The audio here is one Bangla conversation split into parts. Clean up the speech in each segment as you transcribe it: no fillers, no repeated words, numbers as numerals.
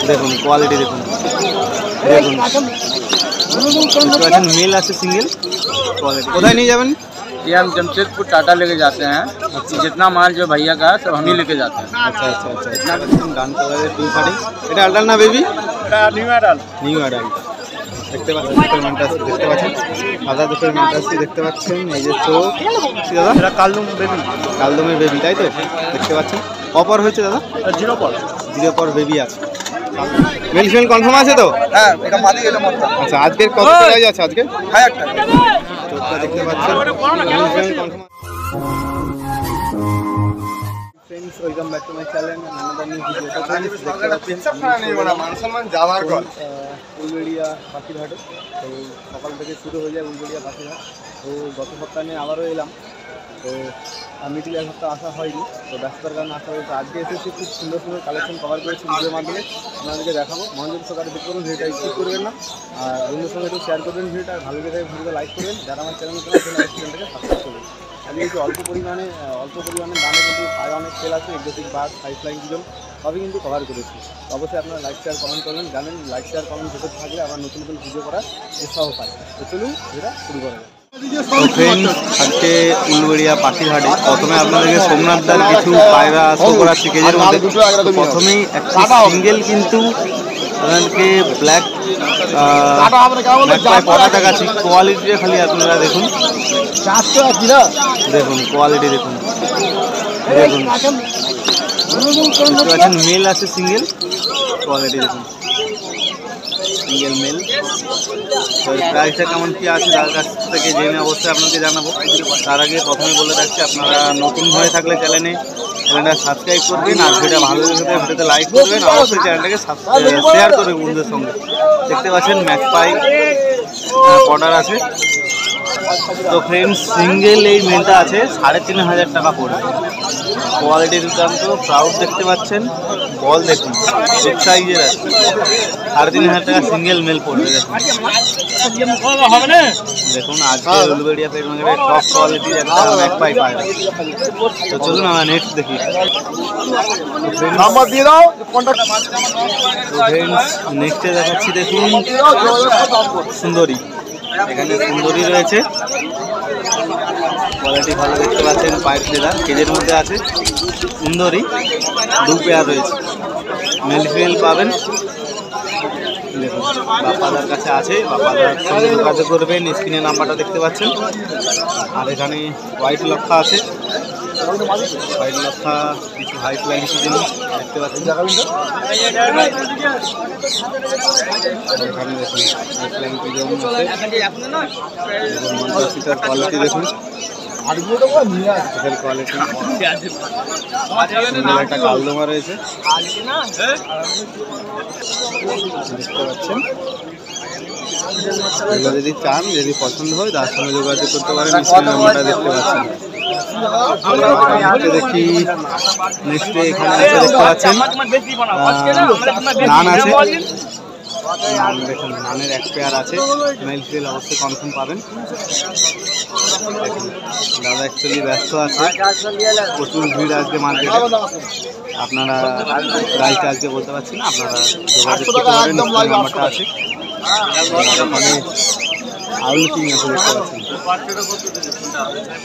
দেখুন কোয়ালিটি দেখুন মেল আছে सिंगल क्वालिटी। কোথায় নিয়ে যাবেন? ये हम जमशेदपुर टाटा लेके जाते हैं। जितना माल जो भैया का है सब हम ही लेके जाते हैं। अच्छा अच्छा अच्छा इतना ডান কালারের ফুল শাড়ি। এটা অ্যাডাল্ট না বেবি? এটা নিউ অ্যাডাল্ট। নিউ অ্যাডাল্ট দেখতে পাচ্ছেন, দুটোর মেন্টাসি দেখতে পাচ্ছেন, সাদা দুটোর মেন্টাসি দেখতে পাচ্ছেন। এই যে চোখ দাদা, এটা কালদম বেবি। কালদমের বেবি তাই তো দেখতে পাচ্ছেন। কপর হয়েছে দাদা? 0 পর। 0 পর বেবি আছে। মেল ফিমেল কনফার্ম আছে তো? হ্যাঁ এটা মাদি এটা মত। আচ্ছা আজকের কত প্রাইস আছে আজকে? হ্যাঁ একটা চোখটা দেখতে পাচ্ছেন male female confirm. Friends welcome back to my channel another new video. तो फ्रेंड्स देखते पाচ্ছেন উলবেড়িয়া পাখিরহাটে। তো সকাল থেকে শুরু হয়ে যায় উলবেড়িয়া পাখিরহাট। তো গত সপ্তাহে আবারও এলাম, তো মিডিল এক সপ্তাহ আসা হয়নি, তো ব্যস্ততার কারণে আসা হয়েছে। আজকে এসেছি, খুব সুন্দর সুন্দর কালেকশন কভার করেছি ভিডিওর মাধ্যমে আপনাদেরকে দেখাবো। মনোযোগ সহকারে দেখতে পাবেন, ভিডিওটা স্কিপ করবেন না, আর বন্ধুদের সঙ্গে একটু শেয়ার করবেন ভিডিওটা, আর ভালো লাগে ভিডিওটা লাইক করবেন। যারা আমার চ্যানেল চ্যানেলটাকে সাবস্ক্রাইব করবেন। আমি একটু অল্প পরিমাণে দামে কিন্তু পায়ে অনেক সেল আছে, exotic bird, high flying pigeon সবই কিন্তু কভার করেছি। অবশ্যই আপনারা লাইক শেয়ার কমেন্ট করবেন। জানেন লাইক শেয়ার কমেন্ট যেতে থাকলে আবার নতুন নতুন ভিডিও করার উৎসাহ পাই। তো চলুন ভিডিওটা শুরু করা যায়। তো ফ্রেন্ডস আজকে উলবেড়িয়া পাখিরহাটে প্রথমে আপনাদেরকে সোমনাথদার কিছু পায়রা শো করা কেজের মধ্যে। প্রথমেই একটা সিঙ্গেল কিন্তু আপনাদেরকে ব্ল্যাক পটা দেখাচ্ছি। কোয়ালিটিটা খালি আপনারা দেখুন, দেখুন কোয়ালিটি দেখুন মেল আছে সিঙ্গেল, কোয়ালিটি দেখুন সিঙ্গেল মেল। তো প্রাইসটা কেমন কী আছে তার কাছ থেকে জেনে অবশ্যই আপনাকে জানাবো। তার আগে প্রথমে বলে রাখছি, আপনারা নতুন হয়ে থাকলে চ্যানেলটা সাবস্ক্রাইব করবেন, আর ভিডিও ভালো লেগে থাকলে ভিডিওতে লাইক করবেন, অবশ্যই চ্যানেলটাকে শেয়ার করবেন বন্ধুদের সঙ্গে। দেখতে পাচ্ছেন ম্যাকপাই অর্ডার আছে। তো ফ্রেন্ডস সিঙ্গেল এই মেলটা আছে 3500 টাকা পড়বে। কোয়ালিটি দুর্দান্ত, প্রাউড দেখতে পাচ্ছেন, বল দেখুন বিগ সাইজের আছে। 3500 টাকা সিঙ্গেল মেল পড়বে। দেখুন আজকে উলবেড়িয়া পেট মার্কেটের টপ কোয়ালিটির একটা ম্যাকপাই পায়। তো চলুন আমরা নেক্সট দেখি। নাম্বার দিয়ে দাও কন্টাক্ট। তো ফ্রেন্ডস নেক্সটে দেখাচ্ছি, দেখুন সুন্দরী। এখানে সুন্দরী রয়েছে, কোয়ালিটি ভালো দেখতে পাচ্ছেন, পায়ের ফেদার কেজের মধ্যে আছে। সুন্দরী 2 পেয়ার রয়েছে, মেল ফিমেল পাবেন। দেখুন বাপ্পাদার কাছে আছে, বাপ্পাদার সঙ্গে যোগাযোগ করবেন, স্ক্রিনে নাম্বারটা দেখতে পাচ্ছেন। আর এখানে হোয়াইট লক্ষা আছে, হোয়াইট লক্ষা কিছু হাই ফ্লাইং সিজন দেখতে পাচ্ছেন। এখানে দেখুন হাই ফ্লাইং পিজন আছে, দেখুন কোয়ালিটি দেখুন, কোয়ালিটি একটা কালদমা রয়েছে দেখতে পাচ্ছেন। যদি চান, যদি পছন্দ হয় তার সঙ্গে যোগাযোগ করতে পারেন, নাম্বারটা দেখতে পাচ্ছেন। দেখি নেক্সটে এখানে দেখতে পাচ্ছেন নান আছে, নান দেখুন নানের 1 পেয়ার আছে, মেল ফিমেল অবশ্যই কনফার্ম পাবেন। দেখুন দাদা অ্যাকচুয়ালি ব্যস্ত আছে, প্রচুর ভিড় আজকে মার্কেটে। আপনারা প্রাইসটা আজকে বলতে পারছি না, আপনারা যোগাযোগ করতে পারেন, নাম্বারটা আছে। আউল কিং আছে দেখতে পাচ্ছেন,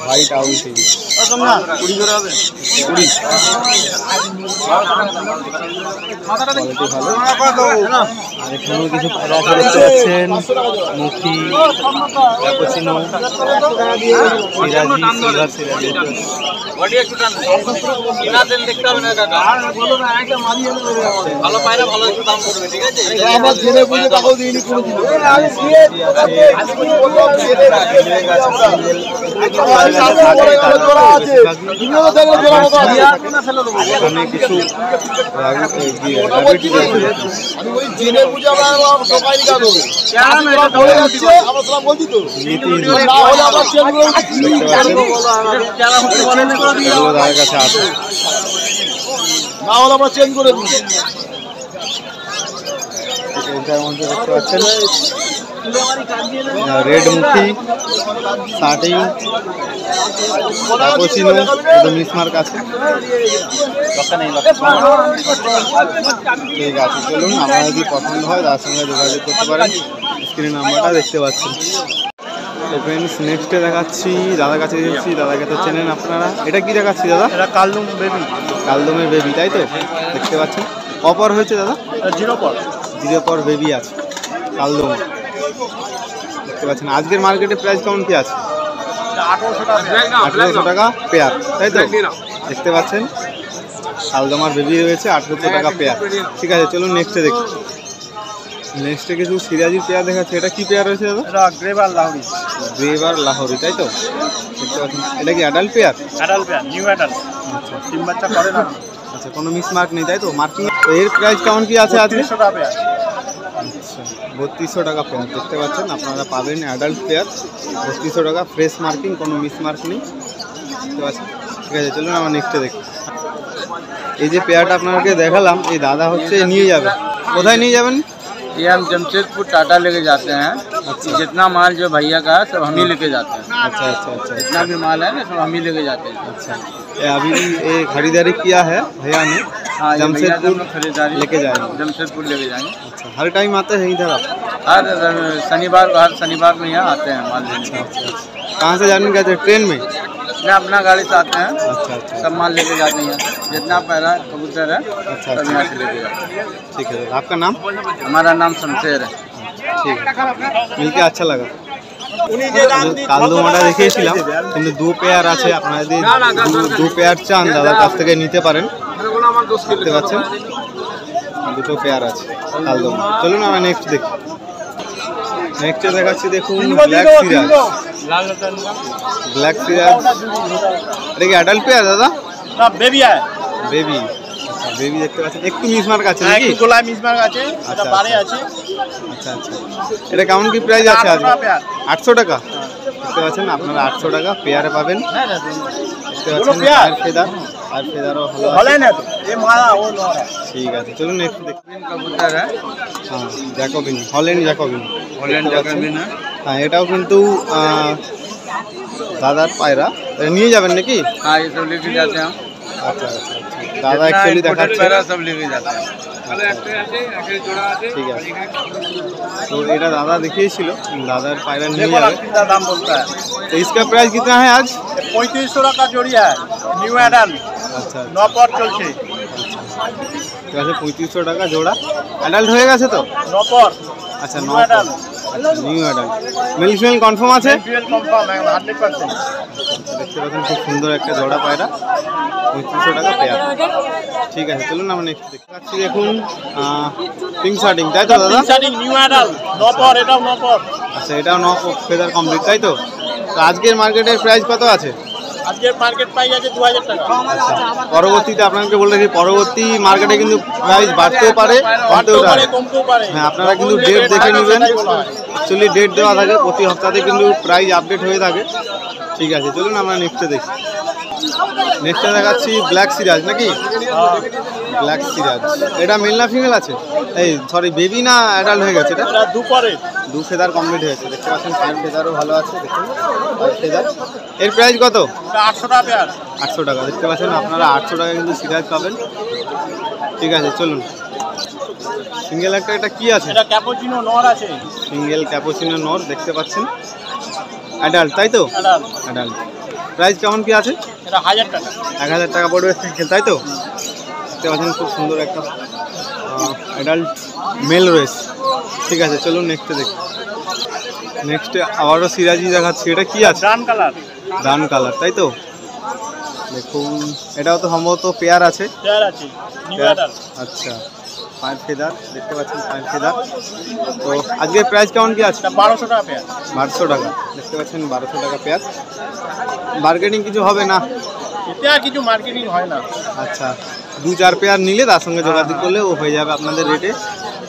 হোয়াইট আউল কিং 20 করে হবে, 20 কোয়ালিটি ভালো। আর এখানেও কিছু পায়রা আছে দেখতে পাচ্ছেন, মুখী, ক্যাপুচিনো, সিরাজি, সিলভার সিরাজি। ভালো পায়রা ভালো একটু দাম পড়বে, ঠিক আছে? না হলে আমরা চেঞ্জ করে দিই। এটার মধ্যে দেখতে পাচ্ছেন রেড মুখি শার্টিং ক্যাপুচিনো একদম মিসমার্ক আছে। ঠিক আছে, চলুন আপনার যদি পছন্দ হয় তার সঙ্গে যোগাযোগ করতে পারেন, স্ক্রিনে নাম্বারটা দেখতে পাচ্ছেন। তো ফ্রেন্ডস নেক্সটে দেখাচ্ছি, দাদার কাছে এসেছি, দাদাকে তো চেনেন আপনারা। এটা কি দেখাচ্ছি দাদা? এটা কালদম বেবি। কালদমের বেবি তাই তো, দেখতে পাচ্ছেন। কপর হয়েছে দাদা? 0 পর। 0 পর বেবি আছে কালদম, দেখতে পাচ্ছেন। আজকের মার্কেটে প্রাইস কেমন কি আছে? 1800 টাকা পেয়ার তাই তো, দেখতে পাচ্ছেন। কালদমার বেবি রয়েছে 1800 টাকা পেয়ার। ঠিক আছে, চলুন নেক্সটে দেখি। নেক্সটে কিছু সিরাজির পেয়ার দেখাচ্ছে। এটা কি পেয়ার রয়েছে দাদা? এটা গ্রেভার লাহোরি। গ্রেভার লাহোরি তাই তো, দেখতে পাচ্ছেন। এটা কি adult pair? Adult pair, new adult. আচ্ছা, ডিম বাচ্চা করে না। আচ্ছা, কোনো মিস মার্ক নেই তাই তো? মার্কিং এর প্রাইস কেমন কি আছে আজকে? 300 টাকা পেয়ার। আচ্ছা, 3200 টাকা পেয়ার, দেখতে পাচ্ছেন। আপনারা পাবেন অ্যাডাল্ট পেয়ার 3200 টাকা, ফ্রেশ মার্কিং, কোনো মিস মার্ক নেই, দেখতে পাচ্ছেন। ঠিক আছে, চলুন আমরা নেক্সটে দেখি। এই যে পেয়ারটা আপনাকে দেখালাম, এই দাদা হচ্ছে নিয়ে যাবে। কোথায় নিয়ে যাবেন? ये हम जमशेदपुर टाटा लेके जाते हैं। जितना माल जो भैया का है सब हम ही लेके जाते हैं। अच्छा अच्छा अच्छा, जितना भी माल है ना सब हम ही लेके जाते हैं। अच्छा, अभी ये खरीदारी किया है भैया ने, हाँ, जमशेदपुर खरीदारी लेके जाएंगे। जमशेदपुर लेके जाएंगे। अच्छा, हर टाइम आते हैं इधर आप? हर शनिवार में यहाँ आते हैं माल लेने। अच्छा, कहाँ से जाने गए थे? ट्रेन में? मैं अपना गाड़ी से आते हैं। अच्छा अच्छा, सब माल लेके जाते हैं। जितना पैरा कबूतर है अच्छा सब यहाँ से लेके जाते हैं। ठीक है। आपका नाम? हमारा नाम शमशेर है। ঠিক মিলকে আচ্ছা লাগা। কালদমাটা দেখিয়েছিলাম, কিন্তু 2 পেয়ার আছে। আপনারা যদি 2 পেয়ার চান দাদার কাছ থেকে নিতে পারেন, দেখতে পাচ্ছেন 2টো পেয়ার আছে কালদমা। চলুন আমরা নেক্সট দেখি। নেক্সটে দেখাচ্ছি, দেখুন ব্ল্যাক সিরাজ। ব্ল্যাক সিরাজ, এটা কি অ্যাডাল্ট পেয়ার দাদা? না, বেবি है। বেবি, আচ্ছা, বেবি দেখতে পাচ্ছেন। একটু মিসমার্ক আছে নাকি? একটু গোলা মিসমার্ক আছে, এটা বারে আছে। আচ্ছা আচ্ছা, এটা কেমন কি প্রাইস আছে আজকে? 800 টাকা, দেখতে পাচ্ছেন। আপনারা 800 টাকা পেয়ারে পাবেন, দেখতে পাচ্ছেন। আর ফেদারও ভালো আছে। ঠিক আছে, চলুন একটু দেখুন। कबूतर है, হ্যাঁ, Jacobin, Holland Jacobin. Holland Jacobin है। হ্যাঁ, এটাও কিন্তু দাদার পায়রা। এটা নিয়ে যাবেন নাকি? हाँ, ये सब लेके जाते हैं हम। আচ্ছা আচ্ছা আচ্ছা, দাদা অ্যাকচুয়ালি দেখাচ্ছে। पैरा सब लेके जाते हैं। ঠিক আছে, তো এটা দাদা দেখিয়েছিল, দাদার পায়রা নিয়ে যাবে। कितना दाम बोलता है? तो इसका प्राइस कितना है आज? 3500 টাকা जोड़ी है, নিউ অ্যাডাল্ট। আচ্ছা, 9 পর চলছে। ঠিক আছে, 3500 টাকা জোড়া। অ্যাডাল্ট হয়ে গেছে তো? 9 পর। আচ্ছা, new 9 adult. New adult. Male female confirm আছে? Female confirm 100%। দেখতে পাচ্ছেন খুব সুন্দর একটা জোড়া পায়রা, 3500 টাকা পেয়ার। ঠিক আছে, চলুন আমরা নেক্সট দেখতে পাচ্ছি। দেখুন পিঙ্ক শার্টিং তাই তো দাদা? শার্টিং নিউ অ্যাডাল্ট 9 পর, এটাও 9 পর। আচ্ছা, এটাও 9 ফেদার কমপ্লিট তাই তো? তো আজকের মার্কেটের প্রাইস কত আছে? আজকের মার্কেট প্রাইস আছে 2000 টাকা। আচ্ছা, পরবর্তীতে আপনাকে বলে রাখি, পরবর্তী মার্কেটে কিন্তু প্রাইস বাড়তেও পারে, কমতেও পারে। কমতেও পারে। হ্যাঁ, আপনারা কিন্তু ডেট দেখে নেবেন। অ্যাকচুয়ালি ডেট দেওয়া থাকে, প্রতি সপ্তাহে কিন্তু প্রাইস আপডেট হয়ে থাকে। ঠিক আছে, চলুন আমরা নেক্সটে দেখি। নেক্সটে দেখাচ্ছি ব্ল্যাক সিরাজ নাকি? ব্ল্যাক সিরাজ, এটা মেল না ফিমেল আছে? এই সরি, বেবি না অ্যাডাল্ট হয়ে গেছে? এটা এটা 2 পরে। 2 ফেদার কমপ্লিট হয়েছে, দেখতে পাচ্ছেন। 5 ফেদারও ভালো আছে, দেখুন 5 ফেদার। এর প্রাইস কত? এটা 800 টাকা পেয়ার। 800 টাকা, দেখতে পাচ্ছেন। আপনারা 800 টাকা কিন্তু সিরাজ পাবেন। ঠিক আছে, চলুন। সিঙ্গেল একটা, এটা কি আছে? এটা ক্যাপুচিনো নর আছে। সিঙ্গেল ক্যাপুচিনো নর, দেখতে পাচ্ছেন। অ্যাডাল্ট তাই তো? অ্যাডাল্ট। অ্যাডাল্ট। প্রাইস কেমন কি আছে? এটা 1000 টাকা। 1000 টাকা পড়বে সিঙ্গেল তাই তো? দেখতে পাচ্ছেন খুব সুন্দর একটা অ্যাডাল্ট মেল রয়েছে। ঠিক আছে, চলুন নেক্সটে দেখি। নেক্সটে আবারও সিরাজি দেখাচ্ছি। এটা কি আছে? ডান কালার। ডান কালার তাই তো? দেখুন, এটাও তো সম্ভবত পেয়ার আছে। পেয়ার আছে, নিউ অ্যাডাল্ট। আচ্ছা, 5 ফেদার, দেখতে পাচ্ছেন 5 ফেদার। তো আজকের প্রাইস কেমন কি আছে? এটা 1200 টাকা পেয়ার। 1200 টাকা, দেখতে পাচ্ছেন 1200 টাকা পেয়ার। বার্গেনিং কিছু হবে না? এতে আর কিছু মার্কেটিং হয় না। আচ্ছা, 2-4 পেয়ার নিলে তার সঙ্গে যোগাযোগ করলে ও হয়ে যাবে আপনাদের রেটে।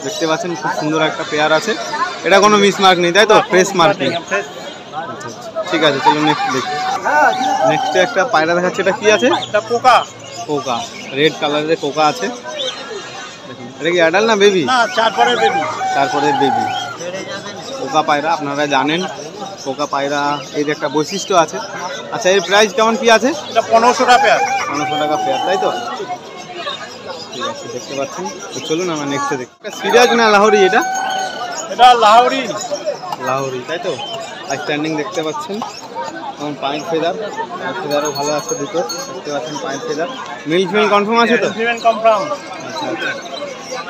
দেখতে পাচ্ছেন খুব সুন্দর একটা পেয়ার আছে। এটা কোনো মিস মার্ক নেই তাই তো? Fresh marking. আচ্ছা আচ্ছা, ঠিক আছে, চলুন নেক্সট দেখি। নেক্সটে একটা পায়রা দেখাচ্ছে। এটা কি আছে? এটা কোকা। কোকা, রেড কালারের কোকা আছে। দেখুন, এটা কি অ্যাডাল্ট না বেবি? না, 4 পরের বেবি। তারপরে বেবি। পোকা পায়রা, আপনারা জানেন পোকা পায়রা এর একটা বৈশিষ্ট্য আছে। আচ্ছা, এর প্রাইস কেমন কি আছে? এটা 1500 টাকা পেয়ার। 1500 টাকা পেয়ার, তাই তো? ঠিক আছে, দেখতে পাচ্ছেন। তো চলুন আমরা নেক্সটে দেখি। সিরাজ না লাহোরি এটা? এটা লাহোরি। লাহোরি, তাই তো? আর স্ট্যান্ডিং দেখতে পাচ্ছেন এবং পায়ের ফেদারও ভালো আছে দুটো, দেখতে পাচ্ছেন পায়ের ফেদার। মিল ফিমেল কনফার্ম আছে তো? কনফার্ম। আচ্ছা আচ্ছা,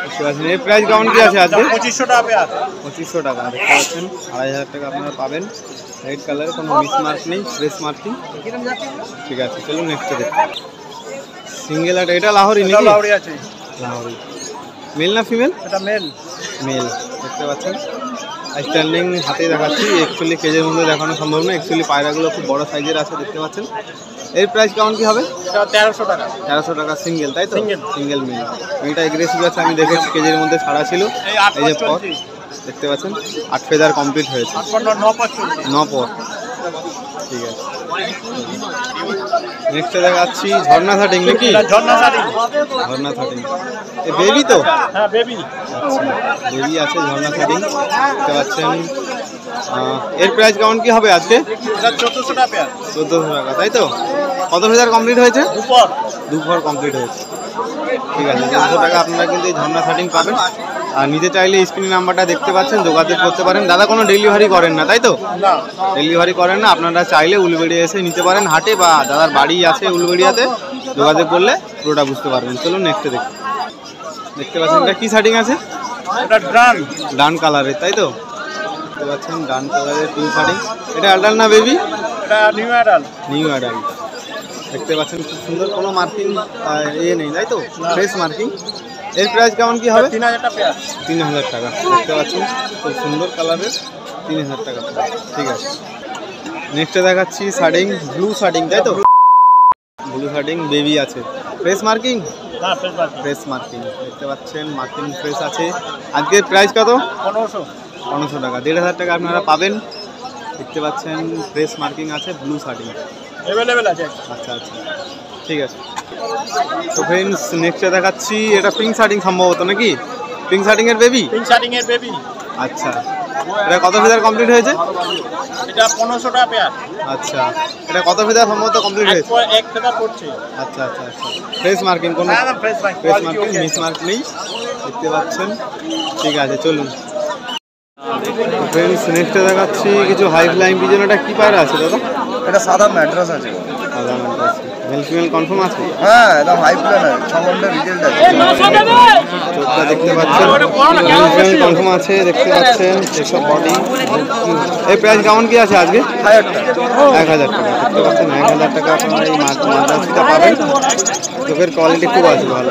বুঝতে পারছেন। এর প্রাইস কেমন কি আছে আজকে? 2500 টাকা পেয়ার। 2500 টাকা, দেখতে পাচ্ছেন 2500 টাকা আপনারা পাবেন। রেড কালারের কোনো মিস মার্ক নেই, ফ্রেশ মার্কিং। ঠিক আছে, চলুন নেক্সটে দেখি। সিঙ্গেল আট, এটা লাহোরি নাকি? লাহোরি আছে। লাহোরি মেল না ফিমেল? এটা মেল। মেল, দেখতে পাচ্ছেন। স্ট্যান্ডিং হাতে দেখাচ্ছি, অ্যাকচুয়ালি কেজের মধ্যে দেখানো সম্ভব না, অ্যাকচুয়ালি পায়রাগুলো খুব বড় সাইজের আছে, দেখতে পাচ্ছেন। এর প্রাইস কেমন কি হবে? এটা 1300 টাকা। 1300 টাকা সিঙ্গেল, তাই তো? সিঙ্গেল। Single male. এটা এগ্রেসিভ আছে, আমি দেখেছি কেজের মধ্যে ছাড়া ছিল। এই যে পর দেখতে পাচ্ছেন 8 ফেদার কমপ্লিট হয়েছে, 9 পর। ঠিক আছে, নেক্সটে দেখাচ্ছি ঝর্ণা থাটিং নাকি? ঝর্ণা শাড়ি। ঝর্ণা থাটিং, এ বেবি তো? হ্যাঁ, বেবি। আচ্ছা, বেবি আছে ঝর্ণা থাটিং, দেখতে পাচ্ছেন। এর প্রাইস কেমন কি হবে আজকে? এটা 1400 টাকা পেয়ার। 1400 টাকা, তাই তো? কত ফেদার কমপ্লিট হয়েছে? দুপর। 2 পর কমপ্লিট হয়েছে। ঠিক আছে, 1400 টাকা আপনারা কিন্তু এই ঝর্ণা থাটিং পাবেন। আর নিতে চাইলে স্ক্রিন নাম্বারটা দেখতে পাচ্ছেন, যোগাযোগ করতে পারেন। দাদা কোনো ডেলিভারি করেন না, তাই তো? না, ডেলিভারি করেন না, আপনারা চাইলে উলবেড়িয়া এসে নিতে পারেন হাটে, বা দাদার বাড়ি আছে উলবেড়িয়াতে, যোগাযোগ করলে পুরোটা বুঝতে পারবেন। চলুন নেক্সটে দেখি। দেখতে পাচ্ছেন এটা কি শার্টিং আছে? এটা ড্রান। ডান কালারের, তাই তো? দেখতে পাচ্ছেন ডান কালারের পিঙ্ক শার্টিং। এটা অ্যাডাল্ট না বেবি? এটা নিউ অ্যাডাল্ট। নিউ অ্যাডাল্ট, দেখতে পাচ্ছেন খুব সুন্দর, কোনো মার্কিং ইয়ে নেই, তাই তো? Fresh marking. এর প্রাইস কেমন কি হবে? 3000 টাকা পেয়ার। 3000 টাকা, দেখতে পাচ্ছেন খুব সুন্দর কালারের, 3000 টাকা। ঠিক আছে, নেক্সটে দেখাচ্ছি শার্টিং, ব্লু শার্টিং, তাই তো? ব্লু শার্টিং বেবি আছে, ফ্রেশ মার্কিং। হ্যাঁ, ফ্রেশ মার্কেট। ফ্রেশ মার্কিং, দেখতে পাচ্ছেন মার্কিং ফ্রেশ আছে। আজকের প্রাইস কত? 1500। 1500 টাকা, 1500 টাকা আপনারা পাবেন। দেখতে পাচ্ছেন ফ্রেশ মার্কিং আছে, ব্লু শার্টিং। অ্যাভেলেবেল আছে। আচ্ছা আচ্ছা, ঠিক আছে। তো ফ্রেন্ডস, নেক্সটে দেখাচ্ছি এটা পিঙ্ক শার্টিং সম্ভবত নাকি? পিঙ্ক শার্টিংয়ের বেবি? পিঙ্ক শার্টিং এর বেবি। আচ্ছা, এটা কত ফেদার কমপ্লিট হয়েছে? এটা 1500 টাকা পেয়ার। আচ্ছা, এটা কত ফেদার সম্ভবত কমপ্লিট হয়েছে? এক ফেদার পড়ছে। আচ্ছা আচ্ছা আচ্ছা, ফ্রেশ মার্কিং, কোনো হ্যাঁ, fresh market. Fresh marking, miss mark নেই, দেখতে পাচ্ছেন। ঠিক আছে, চলুন ফ্রেন্ডস, নেক্সটে দেখাচ্ছি কিছু হাই ফ্লাইং পিজন। এটা কি পায়রা আছে দাদা? এটা সাদা ম্যাড্রাস আছে। সাদা ম্যাড্রাস আছে, মেল ফিমেল কনফার্ম আছে? হ্যাঁ, একদম হাই প্ল্যান আছে, 6 ঘন্টা রিজেল্ট আছে। চোখটা দেখতে পাচ্ছেন, মেল ফিমেল কনফার্ম আছে, দেখতে পাচ্ছেন সেসব বডি। এই প্রাইস কেমন কি আছে আজকে? 1000 টাকা। 1000 টাকা, দেখতে পাচ্ছেন 1000 টাকা আপনারা এই মাদ্রাসিটা পাবেন। চোখের কোয়ালিটি খুব আছে, ভালো,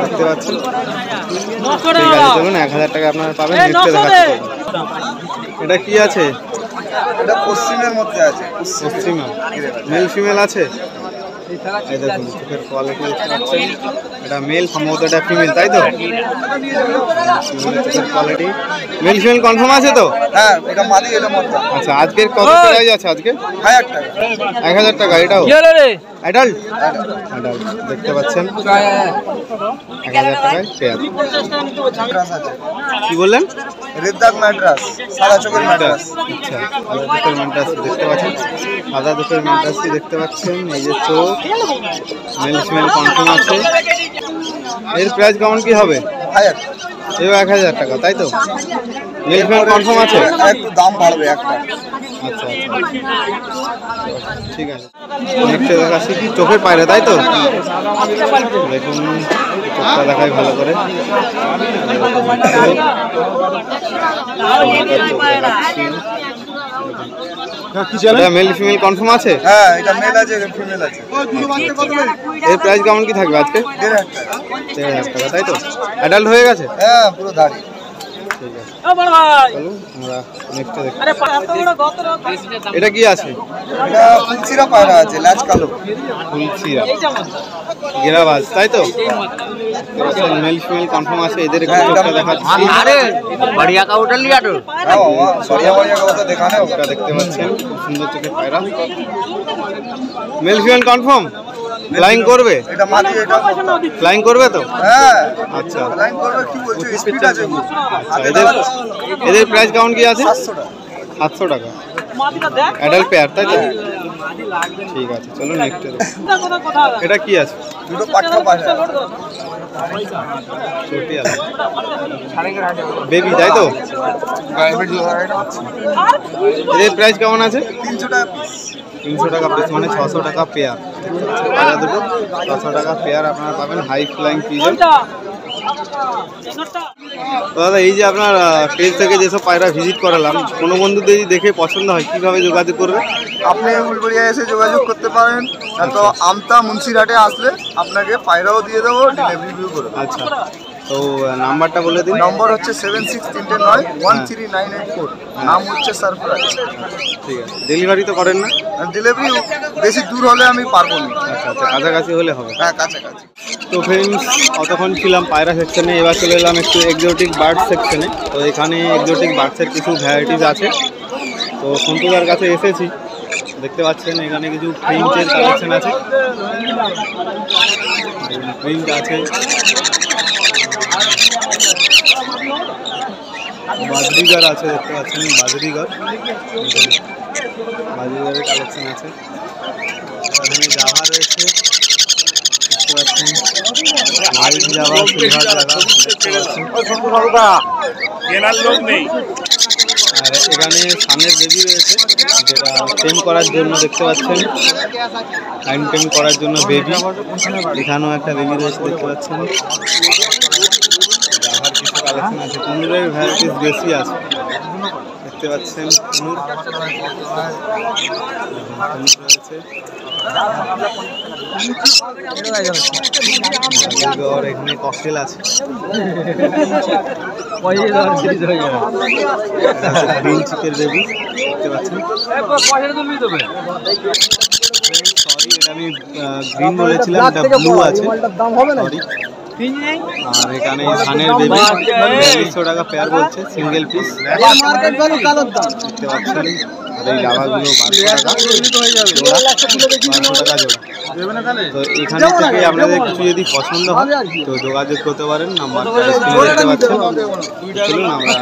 দেখতে পাচ্ছেন। ঠিক আছে, চলুন 1000 টাকা আপনারা পাবেন। নেক্সটে দেখাচ্ছি, এটা কি আছে? এটা পশ্চিমের মধ্যে আছে। পশ্চিমা, মেল ফিমেল আছে? এই দেখুন চোখের কোয়ালিটি দেখতে পাচ্ছেন, এটা মেল সম্ভবত, এটা ফিমেল, তাই তো? চোখের কোয়ালিটি, মেল ফিমেল কনফার্ম আছে তো? হ্যাঁ, এটা মাদি, এটা মধ্যে। আচ্ছা, আজকের কত প্রাইস আছে আজকে? 1000 টাকা। 1000 টাকা, এটাও অ্যাডাল্ট? অ্যাডাল্ট, দেখতে পাচ্ছেন 1000 টাকায় পেয়ার। ম্যাড্রাস আছে। কি বললেন? রেদ্দাক ম্যাড্রাস, সাদা চোখের ম্যাড্রাস। আচ্ছা, সাদা চোখের ম্যাড্রাস দেখতে পাচ্ছেন, সাদা চোখের ম্যাড্রাসটি দেখতে পাচ্ছেন। এই যে চোখ, মেল ফিমেল কনফার্ম আছে। এর প্রাইস কেমন কি হবে? 1000। এও 1000 টাকা, তাই তো? মেল ফিমেল কনফার্ম আছে? একটু দাম বাড়বে একটা। আচ্ছা আচ্ছা, ঠিক আছে। নেক্সটে দেখাচ্ছি কি চোখের পায়রা, তাই তো? দেখুন চোখটা দেখাই ভালো করে। মেল ফিমেল কনফার্ম আছে? হ্যাঁ, এটা মেল আছে, এটা ফিমেল আছে। এর প্রাইস কেমন কি থাকবে আজকে? 1500 টাকা। 1500 টাকা, তাই তো? অ্যাডাল্ট হয়ে গেছে? হ্যাঁ, পুরো ধাড়ি। ঠিক আছে, চলুন আমরা নেক্সটে দেখি। এটা কি আছে? এটা ফুলচিরা পায়রা আছে, ল্যাজ কালো। ফুলচিরা, গেরাবাজ, তাই তো? মেল ফিমেল কনফার্ম আছে। এদের একটু চোখটা দেখাচ্ছি, बढ़िया का होटल लिया तो হ্যাঁ বাবা, बढ़िया बढ़िया का तो दिखाने চোখটা দেখতে পাচ্ছেন, খুব সুন্দর চোখের পায়রা। Mail female confirm? ফ্লাইং করবে? এটা মাটি, এটা ফ্লাইং করবে তো? হ্যাঁ আচ্ছা লাইন করবে, কি বলছো, স্পিড আছে এদের এদের প্রাইস কেমন কি আছে? 700 টাকা। 700 টাকা অ্যাডাল্ট পেয়ার, তাই তো? ঠিক আছে, চলো নেক্সট। এটা কি আছে? দুটো পাঠা পায়রা, চটিয়ালা বেবি, তাই তো? এদের প্রাইস কেমন আছে? 300 টাকা পিস। 300 টাকা পিস, মানে 600 টাকা পেয়ার। পায়রা দুটো 600 টাকা পেয়ার আপনারা পাবেন হাই ফ্লাইং পিজন। তো দাদা, এই যে আপনার পেজ থেকে যেসব পায়রা ভিজিট করালাম, কোনো বন্ধু যদি দেখে পছন্দ হয় কিভাবে যোগাযোগ করবে? আপনি উলবেড়িয়া এসে যোগাযোগ করতে পারেন, তো আমতা মুন্সিরহাটে আসলে আপনাকে পায়রাও দিয়ে দেবো, ডেলিভারি করে দেবো। আচ্ছা, তো নাম্বারটা বলে দিন। নম্বর হচ্ছে 7639139884। নাম হচ্ছে সারপ্রাইজ। ঠিক আছে, ডেলিভারি তো করেন না? ডেলিভারি বেশি দূর হলে আমি পারবো না। আচ্ছা আচ্ছা, কাছাকাছি হলে হবে। হ্যাঁ কাছাকাছি। তো ফ্রেন্ডস, অতক্ষণ ছিলাম পায়রা সেকশনে, এবার চলে এলাম একটু এক্সোটিক বার্ড সেকশনে। তো এখানে এক্সোটিক বার্ডসের কিছু ভ্যারাইটিস আছে। তো সন্তুদার কাছে এসেছি, দেখতে পাচ্ছেন এখানে কিছু প্রিন্টের কালেকশন আছে, প্রিন্ট আছে, বাজরিগার আছে, দেখতে পাচ্ছেন বাজরিগার, বাজরিগারের কালেকশন আছে। এখানে জাভা রয়েছে, দেখতে পাচ্ছেন লাইট জাভা, সিলভার জাভা দেখতে পাচ্ছেন। আর এখানে সানের বেবি রয়েছে, যেটা টেম করার জন্য, দেখতে পাচ্ছেন টাইম টেম করার জন্য বেবি। এখানেও একটা বেবি রয়েছে, দেখতে পাচ্ছেন। জাভার কিছু কালেকশন আছে, কুনুরের ভ্যারাইটিস বেশি আছে, দেখতে পাচ্ছেন। কুনুর রয়েছে, এখানে ককটেল আছে, গ্রিন চিকের বেবি, দেখতে পাচ্ছেন। সরি, এটা আমি গ্রিন বলেছিলাম, এটা ব্লু আছে, সরি। আর এখানে ধানের বেবি 4200 টাকা পেয়ার বলছে, সিঙ্গেল পিস, দেখতে পাচ্ছেন। আর এই ডাবাগুলো 1200 টাকা জোড়া। তো এখানে থেকে আপনাদের কিছু যদি পছন্দ হয় তো যোগাযোগ করতে পারেন, নাম্বারটা স্ক্রিনে দেখতে পাচ্ছেন। চলুন আমরা